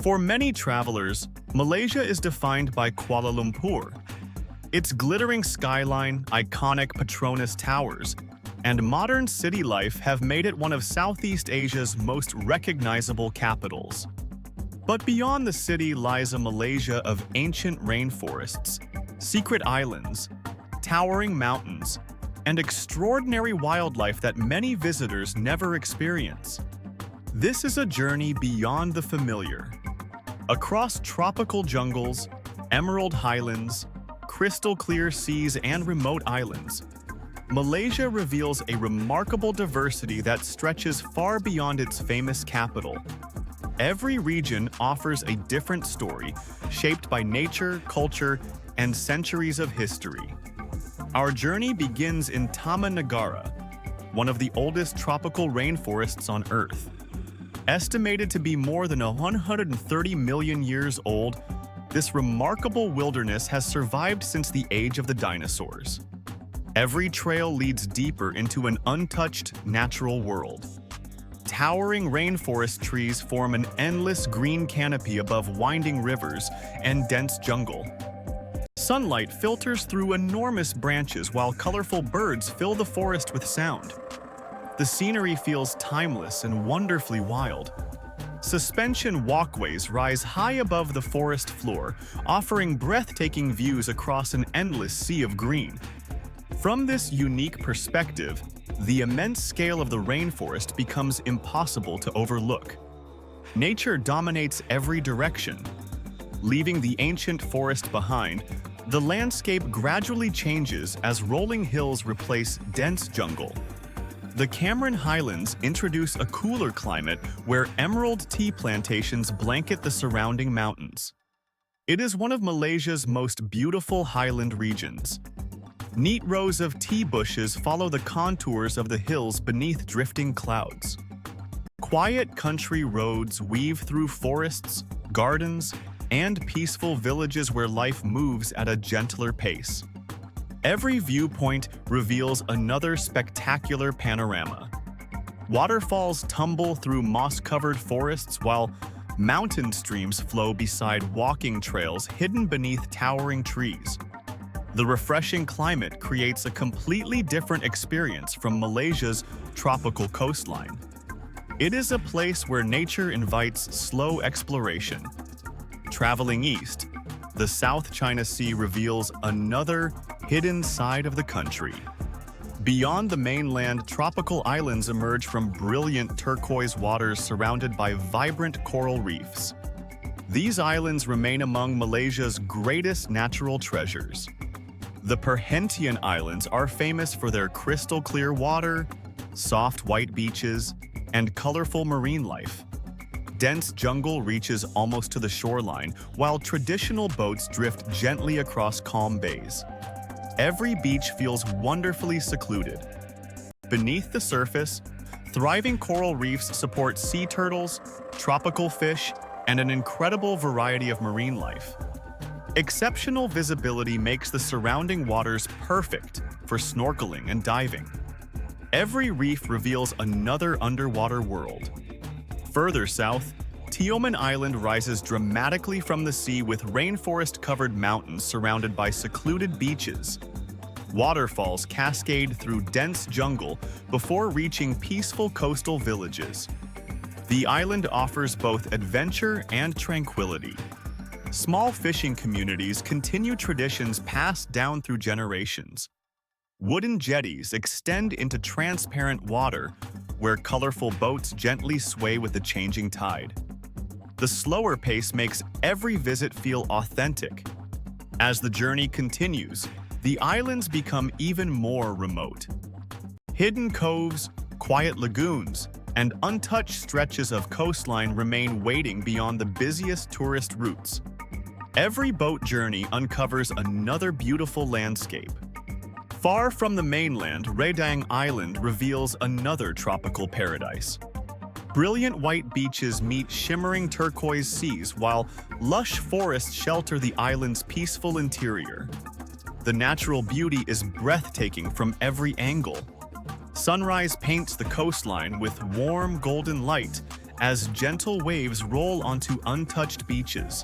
For many travelers, Malaysia is defined by Kuala Lumpur. Its glittering skyline, iconic Petronas Towers, and modern city life have made it one of Southeast Asia's most recognizable capitals. But beyond the city lies a Malaysia of ancient rainforests, secret islands, towering mountains, and extraordinary wildlife that many visitors never experience. This is a journey beyond the familiar. Across tropical jungles, emerald highlands, crystal-clear seas, and remote islands, Malaysia reveals a remarkable diversity that stretches far beyond its famous capital. Every region offers a different story, shaped by nature, culture, and centuries of history. Our journey begins in Taman Negara, one of the oldest tropical rainforests on Earth. Estimated to be more than 130 million years old, this remarkable wilderness has survived since the age of the dinosaurs. Every trail leads deeper into an untouched natural world. Towering rainforest trees form an endless green canopy above winding rivers and dense jungle. Sunlight filters through enormous branches while colorful birds fill the forest with sound. The scenery feels timeless and wonderfully wild. Suspension walkways rise high above the forest floor, offering breathtaking views across an endless sea of green. From this unique perspective, the immense scale of the rainforest becomes impossible to overlook. Nature dominates every direction. Leaving the ancient forest behind, the landscape gradually changes as rolling hills replace dense jungle. The Cameron Highlands introduce a cooler climate where emerald tea plantations blanket the surrounding mountains. It is one of Malaysia's most beautiful highland regions. Neat rows of tea bushes follow the contours of the hills beneath drifting clouds. Quiet country roads weave through forests, gardens, and peaceful villages where life moves at a gentler pace. Every viewpoint reveals another spectacular panorama. Waterfalls tumble through moss-covered forests while mountain streams flow beside walking trails hidden beneath towering trees. The refreshing climate creates a completely different experience from Malaysia's tropical coastline. It is a place where nature invites slow exploration. Traveling east, the South China Sea reveals another hidden side of the country. Beyond the mainland, tropical islands emerge from brilliant turquoise waters surrounded by vibrant coral reefs. These islands remain among Malaysia's greatest natural treasures. The Perhentian Islands are famous for their crystal-clear water, soft white beaches, and colorful marine life. Dense jungle reaches almost to the shoreline, while traditional boats drift gently across calm bays. Every beach feels wonderfully secluded. Beneath the surface, thriving coral reefs support sea turtles, tropical fish, and an incredible variety of marine life. Exceptional visibility makes the surrounding waters perfect for snorkeling and diving. Every reef reveals another underwater world. Further south, Tioman Island rises dramatically from the sea with rainforest-covered mountains surrounded by secluded beaches. Waterfalls cascade through dense jungle before reaching peaceful coastal villages. The island offers both adventure and tranquility. Small fishing communities continue traditions passed down through generations. Wooden jetties extend into transparent water, where colorful boats gently sway with the changing tide. The slower pace makes every visit feel authentic. As the journey continues, the islands become even more remote. Hidden coves, quiet lagoons, and untouched stretches of coastline remain waiting beyond the busiest tourist routes. Every boat journey uncovers another beautiful landscape. Far from the mainland, Redang Island reveals another tropical paradise. Brilliant white beaches meet shimmering turquoise seas, while lush forests shelter the island's peaceful interior. The natural beauty is breathtaking from every angle. Sunrise paints the coastline with warm golden light, as gentle waves roll onto untouched beaches.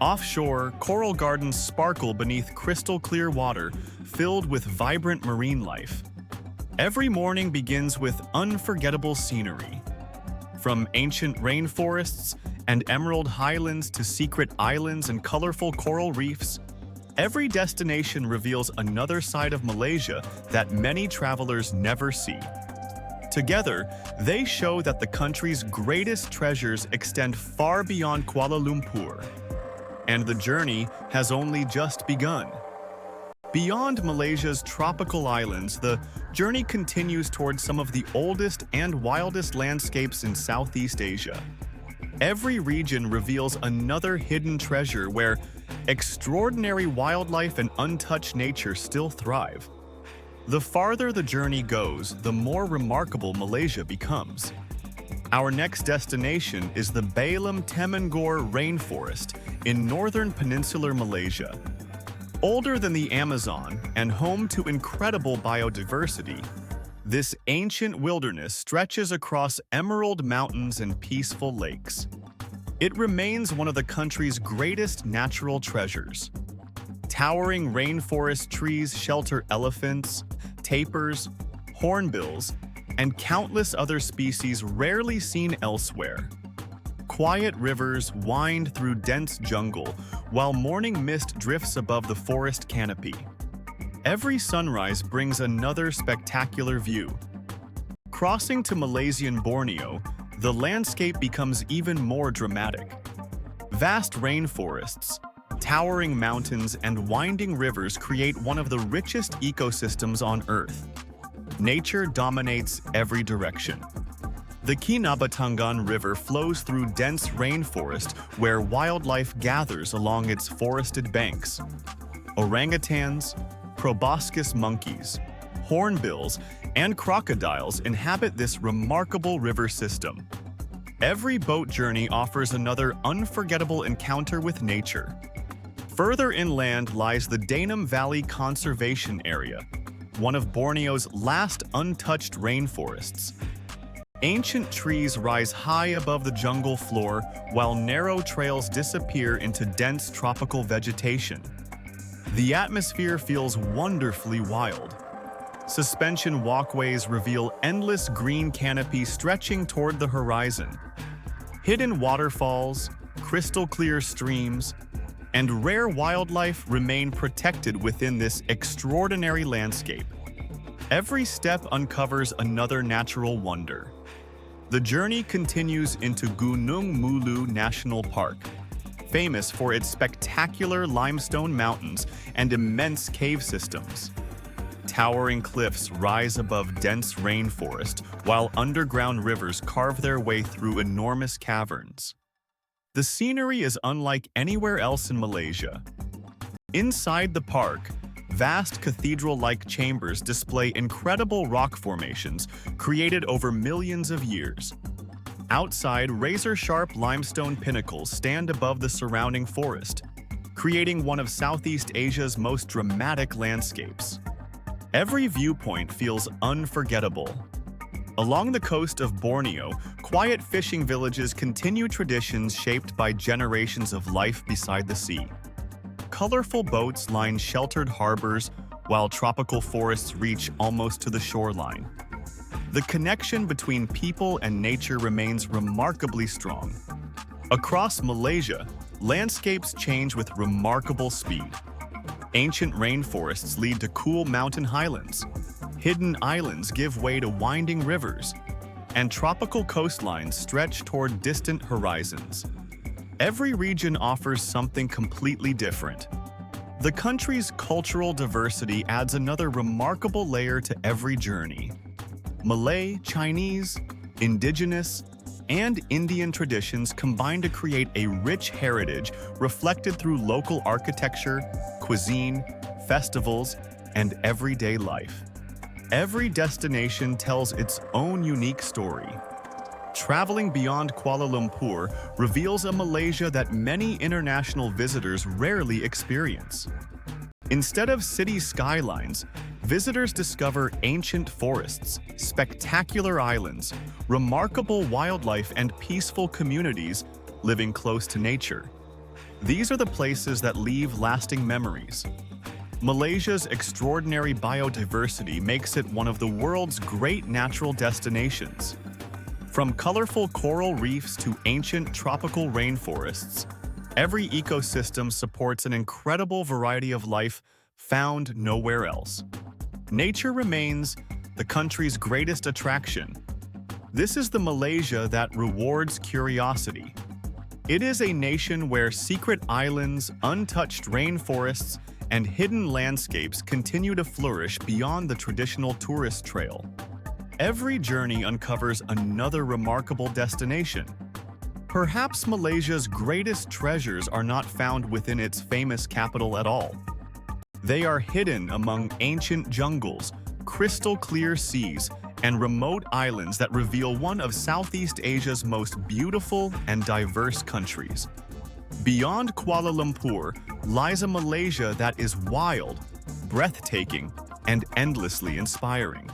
Offshore, coral gardens sparkle beneath crystal-clear water filled with vibrant marine life. Every morning begins with unforgettable scenery. From ancient rainforests and emerald highlands to secret islands and colorful coral reefs, every destination reveals another side of Malaysia that many travelers never see. Together, they show that the country's greatest treasures extend far beyond Kuala Lumpur, and the journey has only just begun. Beyond Malaysia's tropical islands, the journey continues towards some of the oldest and wildest landscapes in Southeast Asia. Every region reveals another hidden treasure where extraordinary wildlife and untouched nature still thrive. The farther the journey goes, the more remarkable Malaysia becomes. Our next destination is the Belum-Temengor rainforest in northern peninsular Malaysia. Older than the Amazon and home to incredible biodiversity, this ancient wilderness stretches across emerald mountains and peaceful lakes. It remains one of the country's greatest natural treasures. Towering rainforest trees shelter elephants, tapirs, hornbills, and countless other species rarely seen elsewhere. Quiet rivers wind through dense jungle, while morning mist drifts above the forest canopy. Every sunrise brings another spectacular view. Crossing to Malaysian Borneo, the landscape becomes even more dramatic. Vast rainforests, towering mountains, and winding rivers create one of the richest ecosystems on Earth. Nature dominates every direction. The Kinabatangan River flows through dense rainforest where wildlife gathers along its forested banks. Orangutans, proboscis monkeys, hornbills, and crocodiles inhabit this remarkable river system. Every boat journey offers another unforgettable encounter with nature. Further inland lies the Danum Valley Conservation Area, one of Borneo's last untouched rainforests. Ancient trees rise high above the jungle floor, while narrow trails disappear into dense tropical vegetation. The atmosphere feels wonderfully wild. Suspension walkways reveal endless green canopy stretching toward the horizon. Hidden waterfalls, crystal-clear streams, and rare wildlife remain protected within this extraordinary landscape. Every step uncovers another natural wonder. The journey continues into Gunung Mulu National Park, famous for its spectacular limestone mountains and immense cave systems. Towering cliffs rise above dense rainforest, while underground rivers carve their way through enormous caverns. The scenery is unlike anywhere else in Malaysia. Inside the park, vast cathedral-like chambers display incredible rock formations created over millions of years. Outside, razor-sharp limestone pinnacles stand above the surrounding forest, creating one of Southeast Asia's most dramatic landscapes. Every viewpoint feels unforgettable. Along the coast of Borneo, quiet fishing villages continue traditions shaped by generations of life beside the sea. Colorful boats line sheltered harbors, while tropical forests reach almost to the shoreline. The connection between people and nature remains remarkably strong. Across Malaysia, landscapes change with remarkable speed. Ancient rainforests lead to cool mountain highlands. Hidden islands give way to winding rivers, and tropical coastlines stretch toward distant horizons. Every region offers something completely different. The country's cultural diversity adds another remarkable layer to every journey. Malay, Chinese, indigenous, and Indian traditions combine to create a rich heritage reflected through local architecture, cuisine, festivals, and everyday life. Every destination tells its own unique story. Traveling beyond Kuala Lumpur reveals a Malaysia that many international visitors rarely experience. Instead of city skylines, Visitors discover ancient forests, spectacular islands, remarkable wildlife, and peaceful communities living close to nature. These are the places that leave lasting memories. Malaysia's extraordinary biodiversity makes it one of the world's great natural destinations. From colorful coral reefs to ancient tropical rainforests, every ecosystem supports an incredible variety of life found nowhere else. Nature remains the country's greatest attraction. This is the Malaysia that rewards curiosity. It is a nation where secret islands, untouched rainforests, and hidden landscapes continue to flourish beyond the traditional tourist trail. Every journey uncovers another remarkable destination. Perhaps Malaysia's greatest treasures are not found within its famous capital at all. They are hidden among ancient jungles, crystal-clear seas, and remote islands that reveal one of Southeast Asia's most beautiful and diverse countries. Beyond Kuala Lumpur lies a Malaysia that is wild, breathtaking, and endlessly inspiring.